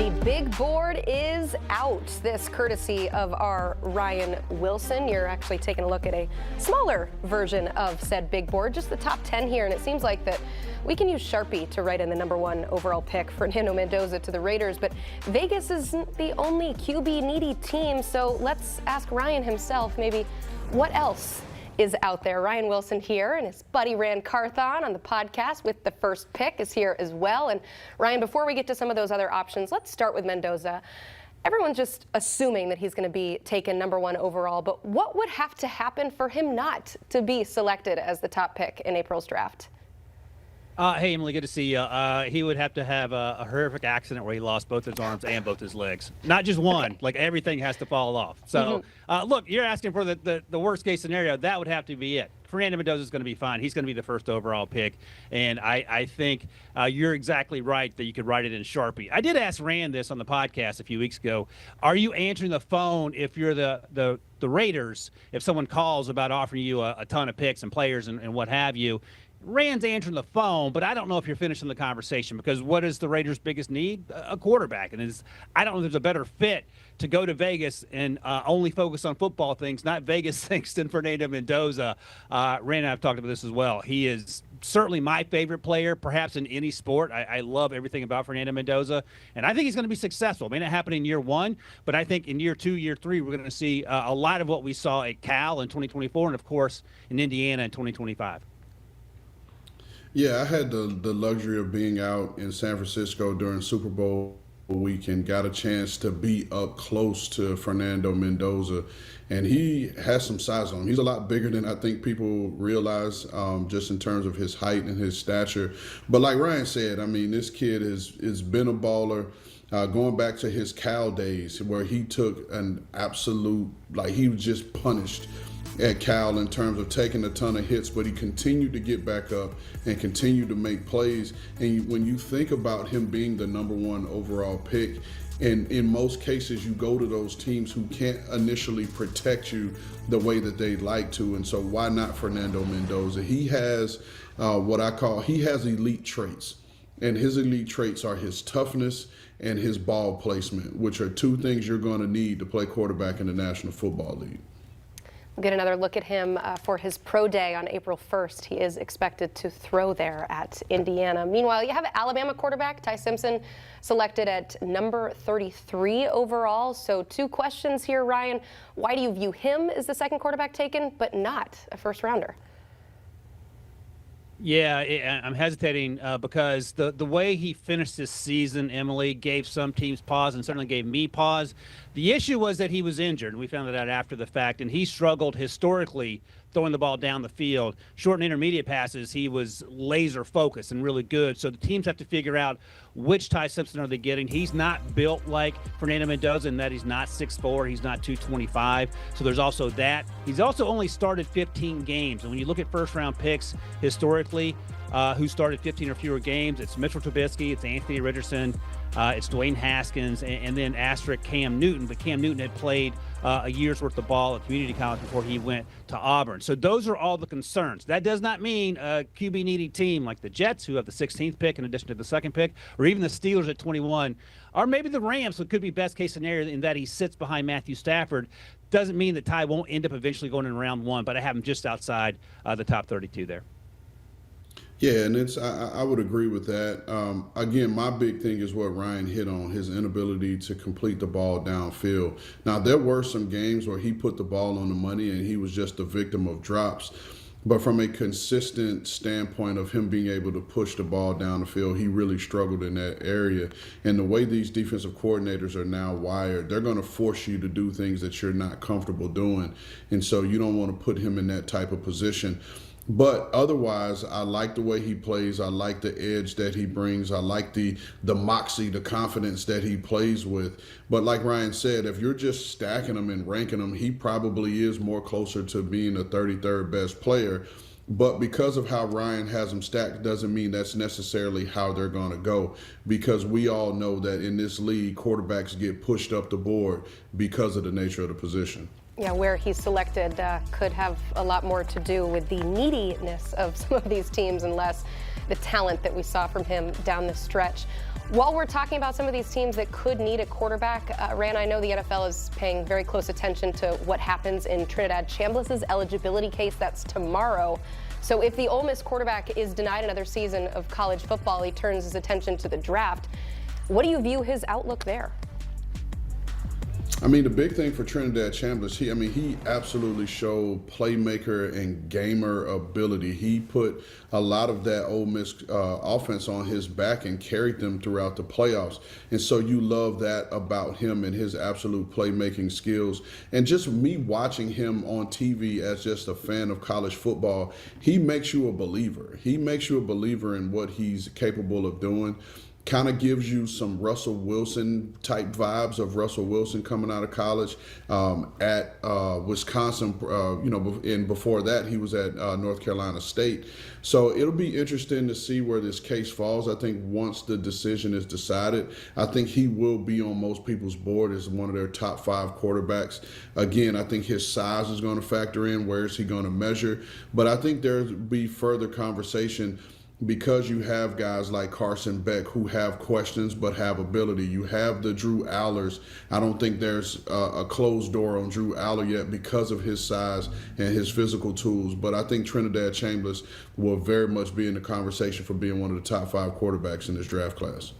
The big board is out. This courtesy of our Ryan Wilson. You're actually taking a look at a smaller version of said big board, just the top 10 here. And it seems like that we can use Sharpie to write in the #1 overall pick, Fernando Mendoza to the Raiders. But Vegas isn't the only QB needy team. So let's ask Ryan himself maybe what else is out there. Ryan Wilson here, and his buddy Rand Carthon on the podcast with the first pick is here as well. And Ryan, before we get to some of those other options, let's start with Mendoza. Everyone's just assuming that he's going to be taken #1 overall, but what would have to happen for him not to be selected as the top pick in April's draft? Hey, Emily, good to see you. He would have to have a horrific accident where he lost both his arms and both his legs. Not just one. Like, everything has to fall off. So, look, you're asking for the worst-case scenario. That would have to be it. Fernando Mendoza is going to be fine. He's going to be the first overall pick. And I think you're exactly right that you could write it in Sharpie. I did ask Rand this on the podcast a few weeks ago. Are you answering the phone if you're the Raiders, if someone calls about offering you a ton of picks and players and what have you? Rand's answering the phone, but I don't know if you're finishing the conversation, because what is the Raiders' biggest need? A quarterback. And I don't know if there's a better fit to go to Vegas and only focus on football things, not Vegas things, than Fernando Mendoza. Rand and I have talked about this as well. He is certainly my favorite player, perhaps in any sport. I love everything about Fernando Mendoza, and I think he's going to be successful. It may not happen in year 1, but I think in year 2, year 3, we're going to see a lot of what we saw at Cal in 2024 and, of course, in Indiana in 2025. Yeah, I had the luxury of being out in San Francisco during Super Bowl week and got a chance to be up close to Fernando Mendoza, and he has some size on him. He's a lot bigger than I think people realize, just in terms of his height and his stature. But like Ryan said, I mean, this kid has been a baller. Going back to his Cal days, where he took an absolute, like, he was just punished at Cal in terms of taking a ton of hits, but he continued to get back up and continued to make plays. And when you think about him being the #1 overall pick, and in most cases you go to those teams who can't initially protect you the way that they'd like to, and so why not Fernando Mendoza? He has he has elite traits, and his elite traits are his toughness and his ball placement, which are two things you're going to need to play quarterback in the National Football League. We'll get another look at him for his pro day on April 1st. He is expected to throw there at Indiana. Meanwhile, you have Alabama quarterback Ty Simpson selected at number 33 overall. So 2 questions here, Ryan. Why do you view him as the second quarterback taken, but not a first rounder? Yeah, I'm hesitating because the way he finished this season, Emily, gave some teams pause and certainly gave me pause. The issue was that he was injured, and we found that out after the fact, and he struggled historically throwing the ball down the field. Short and intermediate passes, he was laser focused and really good. So the teams have to figure out which Ty Simpson are they getting. He's not built like Fernando Mendoza in that he's not 6'4", he's not 225. So there's also that. He's also only started 15 games. And when you look at first-round picks historically, who started 15 or fewer games, it's Mitchell Trubisky, it's Anthony Richardson, it's Dwayne Haskins, and then asterisk Cam Newton. But Cam Newton had played a year's worth of ball at community college before he went to Auburn. So those are all the concerns. That does not mean a QB-needy team like the Jets, who have the 16th pick in addition to the 2nd pick, or even the Steelers at 21, or maybe the Rams, so it could be best-case scenario in that he sits behind Matthew Stafford. Doesn't mean that Ty won't end up eventually going in round 1, but I have him just outside the top 32 there. Yeah, and I would agree with that. Again, my big thing is what Ryan hit on, his inability to complete the ball downfield. Now, there were some games where he put the ball on the money and he was just a victim of drops. But from a consistent standpoint of him being able to push the ball down the field, he really struggled in that area. And the way these defensive coordinators are now wired, they're going to force you to do things that you're not comfortable doing. And so you don't want to put him in that type of position. But otherwise, I like the way he plays. I like the edge that he brings. I like the moxie, the confidence that he plays with. But like Ryan said, if you're just stacking him and ranking him, he probably is more closer to being the 33rd best player. But because of how Ryan has them stacked doesn't mean that's necessarily how they're going to go, because we all know that in this league, quarterbacks get pushed up the board because of the nature of the position. Yeah, where he's selected could have a lot more to do with the neediness of some of these teams and less the talent that we saw from him down the stretch. While we're talking about some of these teams that could need a quarterback, Rand, I know the NFL is paying very close attention to what happens in Trinidad Chambliss' eligibility case. That's tomorrow. So if the Ole Miss quarterback is denied another season of college football, he turns his attention to the draft. What do you view his outlook there? I mean, the big thing for Trinidad Chambliss, he absolutely showed playmaker and gamer ability. He put a lot of that Ole Miss offense on his back and carried them throughout the playoffs. And so you love that about him and his absolute playmaking skills. And just me watching him on TV as just a fan of college football, he makes you a believer. He makes you a believer in what he's capable of doing. Kind of gives you some Russell Wilson type vibes of Russell Wilson coming out of college at Wisconsin, and before that he was at North Carolina State. So it'll be interesting to see where this case falls. I think once the decision is decided, I think he will be on most people's board as one of their top 5 quarterbacks. Again, I think his size is going to factor in. Where is he going to measure? But I think there'll be further conversation, because you have guys like Carson Beck who have questions but have ability. You have the Drew Allers. I don't think there's a closed door on Drew Aller yet because of his size and his physical tools. But I think Trinidad Chambliss will very much be in the conversation for being one of the top 5 quarterbacks in this draft class.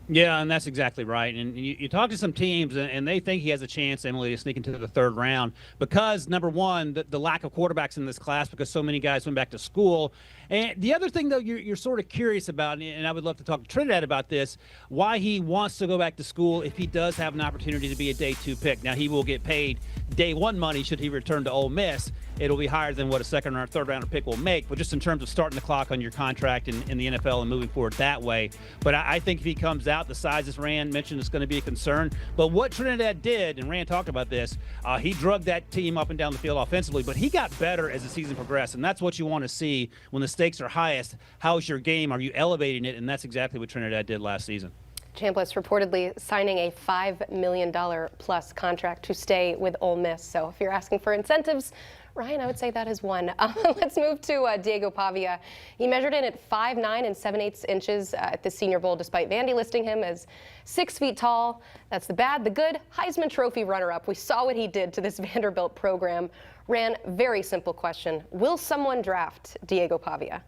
Yeah, and that's exactly right. And you talk to some teams, and they think he has a chance, Emily, to sneak into the 3rd round because, number one, the lack of quarterbacks in this class because so many guys went back to school. And the other thing, though, you're sort of curious about, and I would love to talk to Trinidad about this, why he wants to go back to school if he does have an opportunity to be a day 2 pick. Now, he will get paid day 1 money should he return to Ole Miss. It'll be higher than what a 2nd or 3rd rounder pick will make, but just in terms of starting the clock on your contract in the NFL and moving forward that way. But I think if he comes out, the size, as Rand mentioned, is going to be a concern. But what Trinidad did, and Rand talked about this, he drugged that team up and down the field offensively, but he got better as the season progressed, and that's what you want to see when the stakes are highest. How's your game? Are you elevating it? And that's exactly what Trinidad did last season. Chambliss reportedly signing a $5 million plus contract to stay with Ole Miss. So if you're asking for incentives, Ryan, I would say that is one. Let's move to Diego Pavia. He measured in at 5'9" and 7/8 inches at the Senior Bowl, despite Vandy listing him as 6 feet tall. That's the bad. The good, Heisman Trophy runner-up. We saw what he did to this Vanderbilt program. Rand, very simple question. Will someone draft Diego Pavia?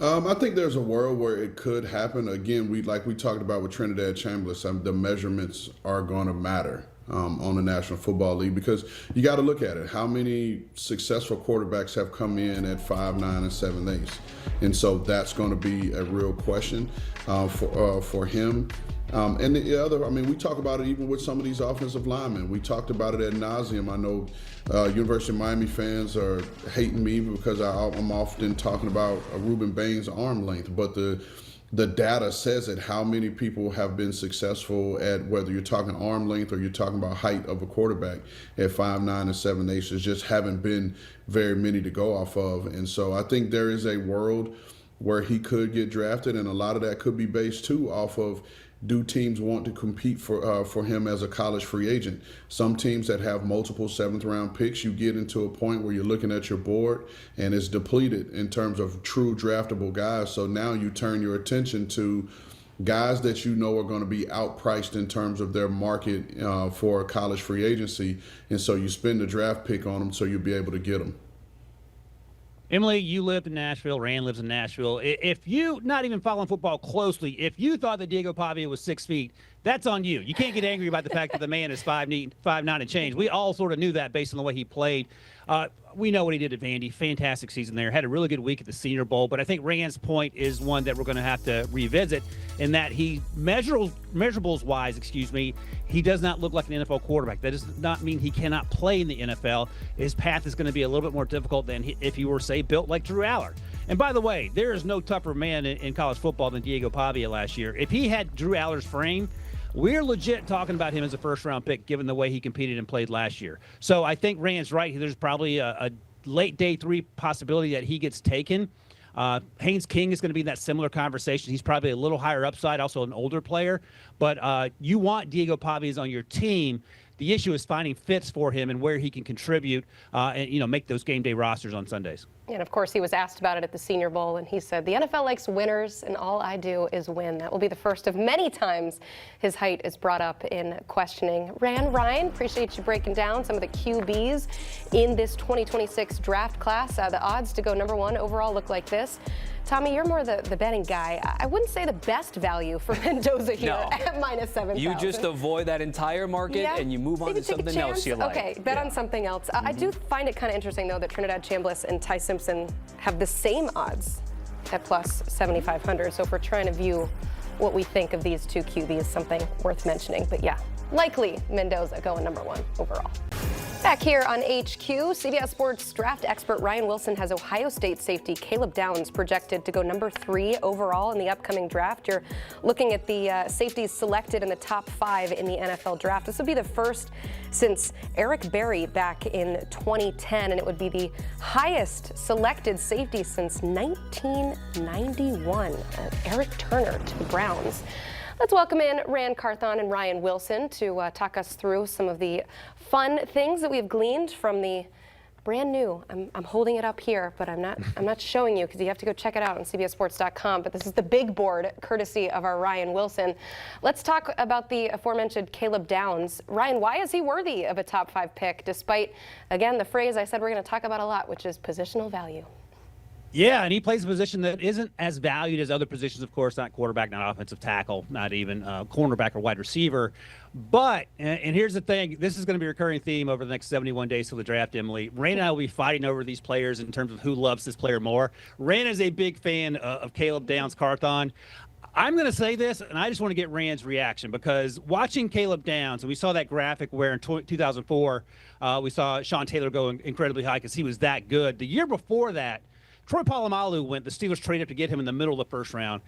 I think there's a world where it could happen. Again, we talked about with Trinidad Chambliss, the measurements are going to matter on the National Football League, because you got to look at it. How many successful quarterbacks have come in at 5'9" and 7/8"? And so that's going to be a real question for him. And the other, we talk about it even with some of these offensive linemen. We talked about it ad nauseum. I know University of Miami fans are hating me because I'm often talking about Ruben Bain's arm length, but the data says it. How many people have been successful at, whether you're talking arm length or you're talking about height of a quarterback, at 5'9" and 7/8"? There just haven't been very many to go off of. And so I think there is a world where he could get drafted, and a lot of that could be based too off of, do teams want to compete for him as a college free agent? Some teams that have multiple 7th round picks, you get into a point where you're looking at your board and it's depleted in terms of true draftable guys. So now you turn your attention to guys that you know are going to be outpriced in terms of their market for college free agency. And so you spend the draft pick on them so you'll be able to get them. Emily, you lived in Nashville. Rand lives in Nashville. If you, not even following football closely, if you thought that Diego Pavia was 6 feet, that's on you. You can't get angry about the fact that the man is 5'9" and change. We all sort of knew that based on the way he played. We know what he did at Vandy. Fantastic season there. Had a really good week at the Senior Bowl. But I think Rand's point is one that we're going to have to revisit, in that he, measurables-wise, he does not look like an NFL quarterback. That does not mean he cannot play in the NFL. His path is going to be a little bit more difficult than if he were, say, built like Drew Aller. And by the way, there is no tougher man in college football than Diego Pavia last year. If he had Drew Aller's frame, we're legit talking about him as a first-round pick, given the way he competed and played last year. So I think Rand's right. There's probably a late day 3 possibility that he gets taken. Haynes King is going to be in that similar conversation. He's probably a little higher upside, also an older player. But you want Diego Pavias on your team The issue is finding fits for him and where he can contribute and, make those game day rosters on Sundays. And of course, he was asked about it at the Senior Bowl, and he said, "The NFL likes winners, and all I do is win." That will be the first of many times his height is brought up in questioning. Ryan, appreciate you breaking down some of the QBs in this 2026 draft class. The odds to go number 1 overall look like this. Tommy, you're more the betting guy. I wouldn't say the best value for Mendoza here at minus 7,000. You just avoid that entire market and you move on to something else you like. Okay, bet on something else. I do find it kind of interesting, though, that Trinidad Chambliss and Ty Simpson have the same odds at plus 7,500. So if we're trying to view what we think of these two QBs, something worth mentioning. But yeah, likely Mendoza going number 1 overall. Back here on HQ, CBS Sports draft expert Ryan Wilson has Ohio State safety Caleb Downs projected to go number 3 overall in the upcoming draft. You're looking at the safeties selected in the top 5 in the NFL draft. This would be the first since Eric Berry back in 2010, and it would be the highest selected safety since 1991. Eric Turner to the Browns. Let's welcome in Rand Carthon and Ryan Wilson to talk us through some of the fun things that we've gleaned from the brand new. I'm holding it up here, but I'm not showing you because you have to go check it out on CBSSports.com. But this is the big board, courtesy of our Ryan Wilson. Let's talk about the aforementioned Caleb Downs. Ryan, why is he worthy of a top 5 pick, despite, again, the phrase I said we're going to talk about a lot, which is positional value? Yeah, and he plays a position that isn't as valued as other positions, of course, not quarterback, not offensive tackle, not even cornerback or wide receiver. But, and here's the thing, this is going to be a recurring theme over the next 71 days till the draft, Emily. Rain and I will be fighting over these players in terms of who loves this player more. Rain is a big fan of Caleb Downs Carthon. I'm going to say this, and I just want to get Rand's reaction, because watching Caleb Downs, and we saw that graphic where in 2004 we saw Sean Taylor go incredibly high because he was that good. The year before that, Troy Polamalu went. The Steelers traded up to get him in the middle of the first round.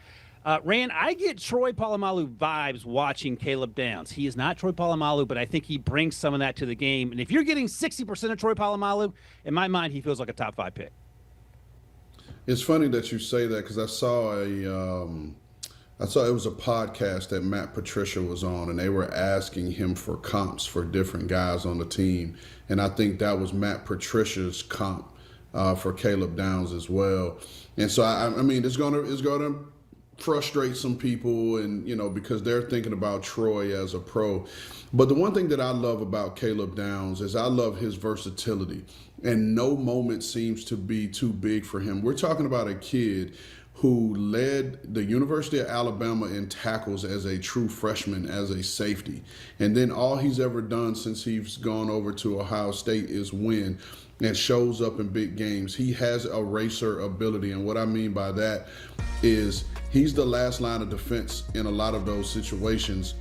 Rand, I get Troy Polamalu vibes watching Caleb Downs. He is not Troy Polamalu, but I think he brings some of that to the game. And if you're getting 60% of Troy Polamalu, in my mind, he feels like a top 5 pick. It's funny that you say that, because I saw it was a podcast that Matt Patricia was on, and they were asking him for comps for different guys on the team. And I think that was Matt Patricia's comp for Caleb Downs as well. And so, I mean, it's gonna frustrate some people, and, because they're thinking about Troy as a pro. But the one thing that I love about Caleb Downs is I love his versatility, and no moment seems to be too big for him. We're talking about a kid who led the University of Alabama in tackles as a true freshman, as a safety. And then all he's ever done since he's gone over to Ohio State is win, and shows up in big games. He has a racer ability, and what I mean by that is he's the last line of defense in a lot of those situations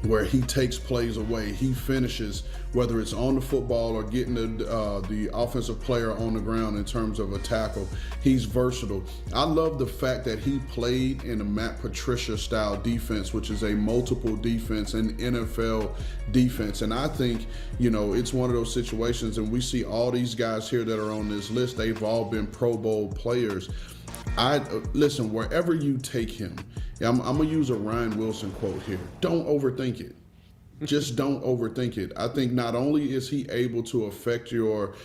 where he takes plays away. He finishes, whether it's on the football or getting the offensive player on the ground in terms of a tackle. He's versatile. I love the fact that he played in a Matt Patricia style defense, which is a multiple defense, an NFL defense. And I think, it's one of those situations, and we see all these guys here that are on this list, they've all been Pro Bowl players. Listen, wherever you take him, I'm going to use a Ryan Wilson quote here. Don't overthink it. Just don't overthink it. I think not only is he able to affect your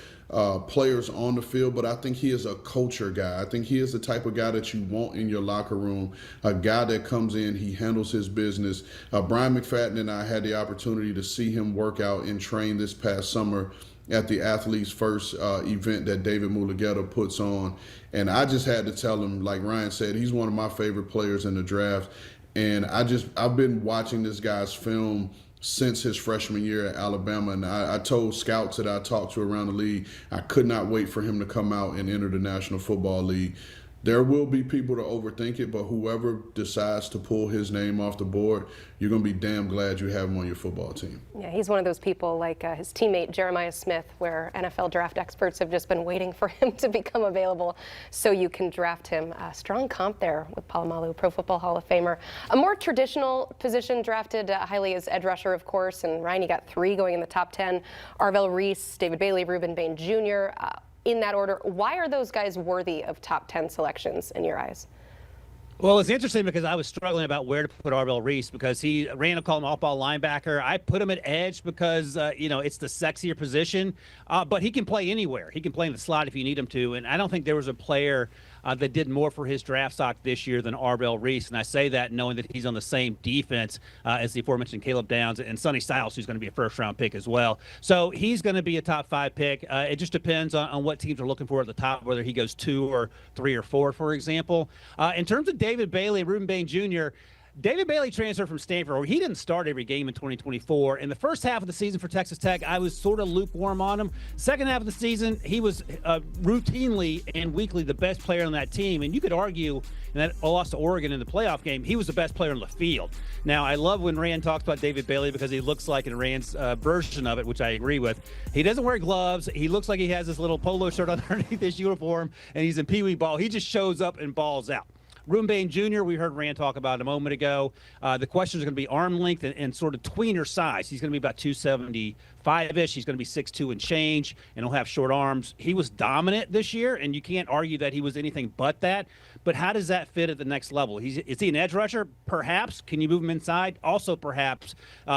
players on the field, but I think he is a culture guy. I think he is the type of guy that you want in your locker room, a guy that comes in, he handles his business. Brian McFadden and I had the opportunity to see him work out and train this past summer at the Athletes First event that David Mulugeta puts on. And I just had to tell him, like Ryan said, he's one of my favorite players in the draft. And I've been watching this guy's film since his freshman year at Alabama. And I told scouts that I talked to around the league, I could not wait for him to come out and enter the National Football League. There will be people to overthink it, but whoever decides to pull his name off the board, you're going to be damn glad you have him on your football team. Yeah, he's one of those people like his teammate Jeremiah Smith, where NFL draft experts have just been waiting for him to become available so you can draft him. Strong comp there with Polamalu, Pro Football Hall of Famer. A more traditional position drafted highly is edge rusher, of course, and Ryan, you got 3 going in the top 10. Arvell Reese, David Bailey, Reuben Bain Jr., in that order. Why are those guys worthy of top 10 selections in your eyes? Well, it's interesting because I was struggling about where to put Arvell Reese because Randall called him off-ball linebacker. I put him at edge because, it's the sexier position, but he can play anywhere. He can play in the slot if you need him to, and I don't think there was a player that did more for his draft stock this year than Arvell Reese, and I say that knowing that he's on the same defense as the aforementioned Caleb Downs and Sonny Styles, who's going to be a first-round pick as well. So he's going to be a top-5 pick. It just depends on what teams are looking for at the top, whether he goes 2 or 3 or 4, for example. In terms of David Bailey and Ruben Bain Jr., David Bailey transferred from Stanford, where he didn't start every game in 2024. In the first half of the season for Texas Tech, I was sort of lukewarm on him. Second half of the season, he was routinely and weekly the best player on that team. And you could argue in that loss to Oregon in the playoff game, he was the best player on the field. Now, I love when Rand talks about David Bailey because he looks like in Rand's version of it, which I agree with. He doesn't wear gloves. He looks like he has this little polo shirt underneath his uniform, and he's in Pee Wee ball. He just shows up and balls out. Ruben Bain Jr., we heard Rand talk about a moment ago. The questions are going to be arm length and sort of tweener size. He's going to be about 275-ish. He's going to be 6'2" and change, and he'll have short arms. He was dominant this year, and you can't argue that he was anything but that. But how does that fit at the next level? Is he an edge rusher? Perhaps. Can you move him inside? Also, perhaps.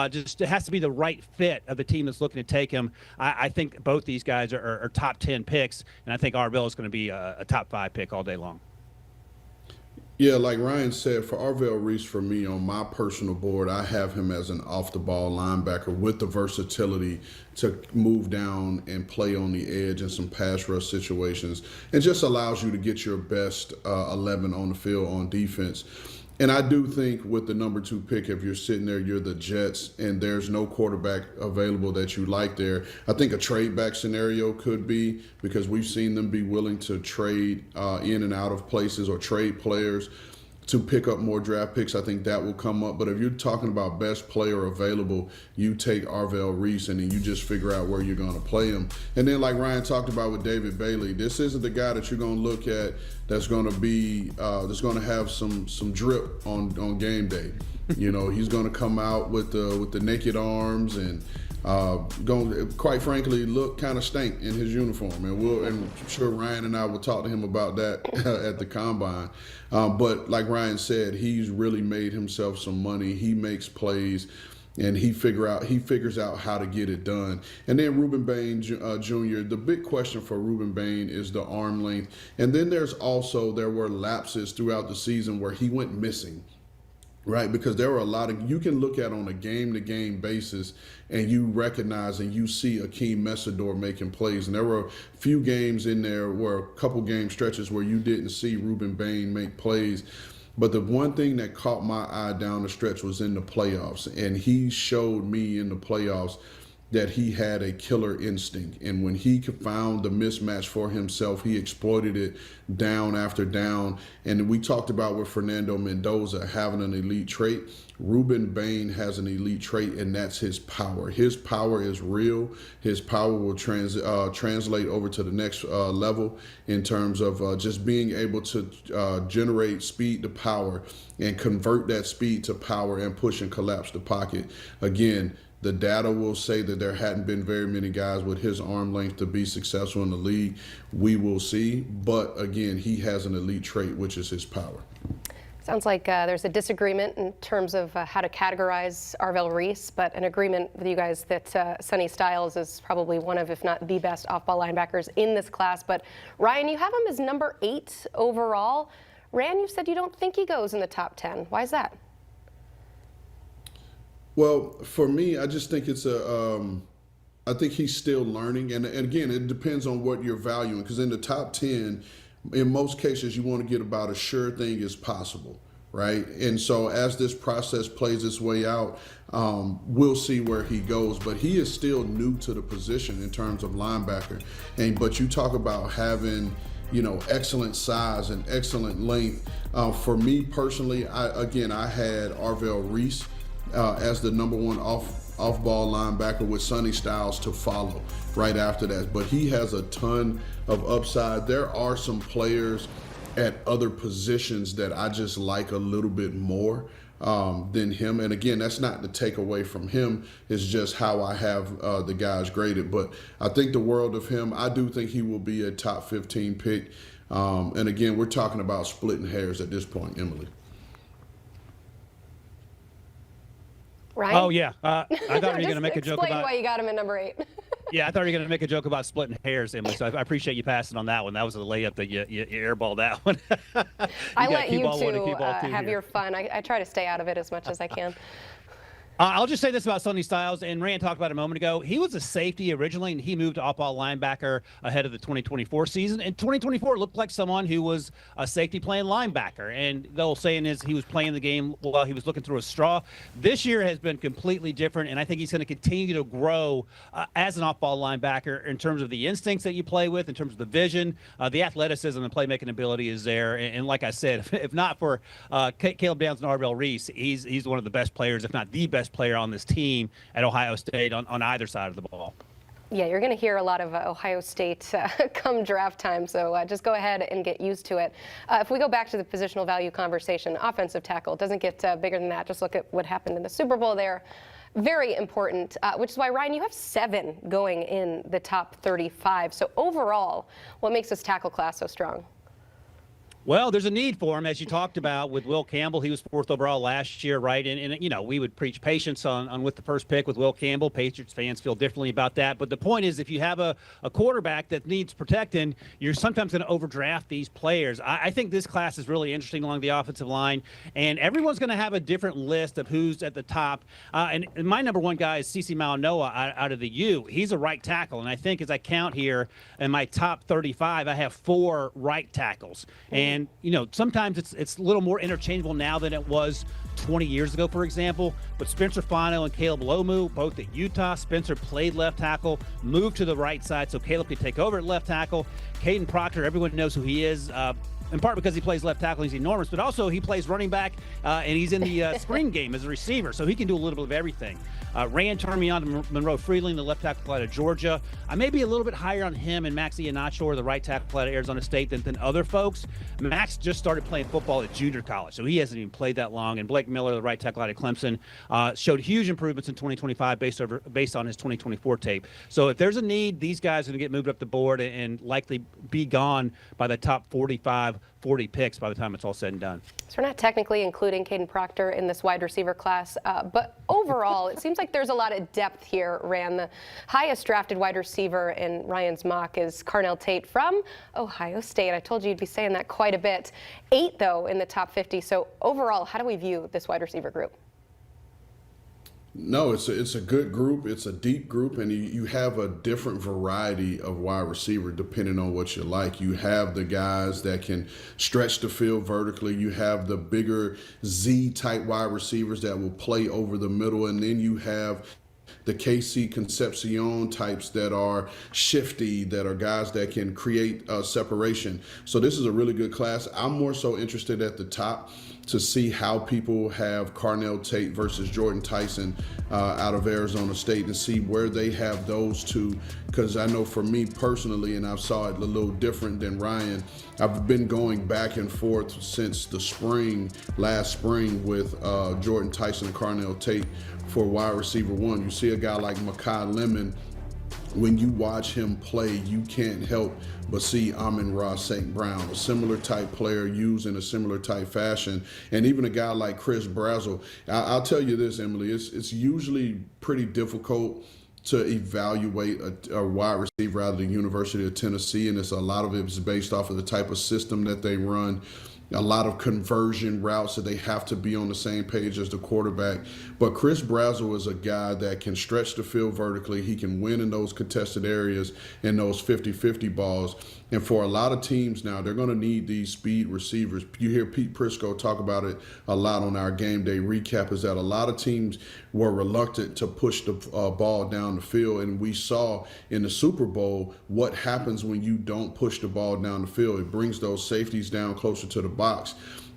Just it has to be the right fit of the team that's looking to take him. I think both these guys are top 10 picks, and I think Arvell is going to be a top 5 pick all day long. Yeah, like Ryan said, for Arvell Reese, for me, on my personal board, I have him as an off-the-ball linebacker with the versatility to move down and play on the edge in some pass rush situations. It just allows you to get your best 11 on the field on defense. And I do think with the number 2 pick, if you're sitting there, you're the Jets, and there's no quarterback available that you like there. I think a trade back scenario could be, because we've seen them be willing to trade in and out of places or trade players to pick up more draft picks. I think that will come up. But if you're talking about best player available, you take Arvell Reese and then you just figure out where you're going to play him. And then like Ryan talked about with David Bailey, this isn't the guy that you're going to look at that's going to be that's going to have some drip on game day. You know, he's going to come out with the naked arms and going to, quite frankly, look kind of stank in his uniform. And I'm sure Ryan and I will talk to him about that at the combine. But like Ryan said, he's really made himself some money. He makes plays, and he figures out how to get it done. And then Ruben Bain Jr., the big question for Ruben Bain is the arm length. And then there were lapses throughout the season where he went missing. Right, because there were a lot of, you can look at on a game-to-game basis and you recognize and you see Akeem Messidor making plays. And there were a few games in there where a couple game stretches where you didn't see Ruben Bain make plays. But the one thing that caught my eye down the stretch was in the playoffs. And he showed me in the playoffs that he had a killer instinct. And when he found the mismatch for himself, he exploited it down after down. And we talked about with Fernando Mendoza having an elite trait. Ruben Bain has an elite trait, and that's his power. His power is real. His power will translate over to the next level in terms of just being able to generate speed to power and convert that speed to power and push and collapse the pocket. Again, the data will say that there hadn't been very many guys with his arm length to be successful in the league. We will see. But again, he has an elite trait, which is his power. Sounds like there's a disagreement in terms of how to categorize Arvell Reese, but an agreement with you guys that Sonny Styles is probably one of, if not the best off-ball linebackers in this class. But Ryan, you have him as number 8 overall. Rand, you said you don't think he goes in the top 10. Why is that? Well, for me, I just think I think he's still learning. And again, it depends on what you're valuing, because in the top 10, in most cases, you want to get about as sure thing as possible, right? And so as this process plays its way out, we'll see where he goes. But he is still new to the position in terms of linebacker. But you talk about having, excellent size and excellent length. For me personally, I had Arvell Reese as the number 1 off-ball linebacker with Sonny Styles to follow right after that. But he has a ton of upside. There are some players at other positions that I just like a little bit more than him. And again, that's not to take away from him. It's just how I have the guys graded. But I think the world of him. I do think he will be a top 15 pick. And again, we're talking about splitting hairs at this point, Emily. Ryan? Oh, yeah. I thought you were going to make a joke about. Explain why you got him at number 8. Yeah, I thought you were going to make a joke about splitting hairs, Emily. So I appreciate you passing on that one. That was a layup that you airballed that one. I let you two have your fun. I try to stay out of it as much as I can. I'll just say this about Sonny Styles, and Rand talked about it a moment ago. He was a safety originally, and he moved to off-ball linebacker ahead of the 2024 season. And 2024 looked like someone who was a safety playing linebacker. And the old saying is he was playing the game while he was looking through a straw. This year has been completely different, and I think he's going to continue to grow as an off-ball linebacker in terms of the instincts that you play with, in terms of the vision, the athleticism and playmaking ability is there. And like I said, if not for Caleb Downs and Arbel Reese, he's one of the best players, if not the best player on this team at Ohio State on either side of the ball. Yeah, you're going to hear a lot of Ohio State come draft time, so just go ahead and get used to it. If we go back to the positional value conversation, offensive tackle doesn't get bigger than that. Just look at what happened in the Super Bowl there. Very important, which is why, Ryan, you have 7 going in the top 35. So overall, what makes this tackle class so strong? Well, there's a need for him, as you talked about with Will Campbell. He was 4th overall last year, right? And you know, we would preach patience on with the first pick with Will Campbell. Patriots fans feel differently about that. But the point is, if you have a quarterback that needs protecting, you're sometimes going to overdraft these players. I think this class is really interesting along the offensive line, and everyone's going to have a different list of who's at the top. And my number 1 guy is CeCe Malanoa out of the U. He's a right tackle, and I think as I count here in my top 35, I have 4 right tackles. And you know, sometimes it's a little more interchangeable now than it was 20 years ago, for example. But Spencer Fano and Caleb Lomu, both at Utah. Spencer played left tackle, moved to the right side so Caleb could take over at left tackle. Caden Proctor, everyone knows who he is. In part because he plays left tackle, he's enormous, but also he plays running back, and he's in the screen game as a receiver, so he can do a little bit of everything. Rand turned me on to Monroe Freeling, the left tackle out of Georgia. I may be a little bit higher on him and Max Iheanacho, the right tackle out of Arizona State, than other folks. Max just started playing football at junior college, so he hasn't even played that long. And Blake Miller, the right tackle out of Clemson, showed huge improvements in 2025 based on his 2024 tape. So if there's a need, these guys are going to get moved up the board and likely be gone by the top 45, 40 picks by the time it's all said and done. So we're not technically including Caden Proctor in this wide receiver class, but overall, it seems like there's a lot of depth here, Rand. The highest drafted wide receiver in Ryan's mock is Carnell Tate from Ohio State. I told you you'd be saying that quite a bit. 8, though, in the top 50. So overall, how do we view this wide receiver group? No, it's a good group. It's a deep group, and you have a different variety of wide receiver depending on what you like. You have the guys that can stretch the field vertically. You have the bigger Z-type wide receivers that will play over the middle, and then you have the KC Concepcion types that are shifty, that are guys that can create separation. So this is a really good class. I'm more so interested at the top to see how people have Carnell Tate versus Jordan Tyson out of Arizona State and see where they have those two. Because I know for me personally, and I saw it a little different than Ryan, I've been going back and forth since the spring, last spring, with Jordan Tyson and Carnell Tate for wide receiver 1. You see a guy like Makai Lemon, when you watch him play, you can't help but see Amon-Ra St. Brown, a similar type player used in a similar type fashion. And even a guy like Chris Brazzell. I'll tell you this, Emily, it's usually pretty difficult to evaluate a wide receiver out of the University of Tennessee, and a lot of it is based off of the type of system that they run. A lot of conversion routes that they have to be on the same page as the quarterback. But Chris Brazzell is a guy that can stretch the field vertically. He can win in those contested areas and those 50-50 balls. And for a lot of teams now, they're going to need these speed receivers. You hear Pete Prisco talk about it a lot on our game day recap, is that a lot of teams were reluctant to push the ball down the field. And we saw in the Super Bowl what happens when you don't push the ball down the field. It brings those safeties down closer to the box,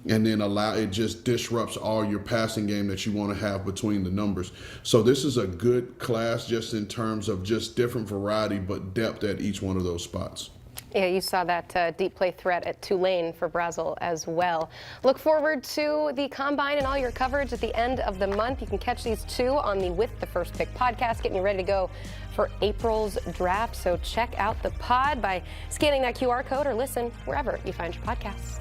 and then it just disrupts all your passing game that you want to have between the numbers. So this is a good class just in terms of just different variety, but depth at each one of those spots. Yeah, you saw that deep play threat at Tulane for Brazil as well. Look forward to the Combine and all your coverage at the end of the month. You can catch these two on the With the First Pick podcast, getting you ready to go for April's draft. So check out the pod by scanning that QR code or listen wherever you find your podcasts.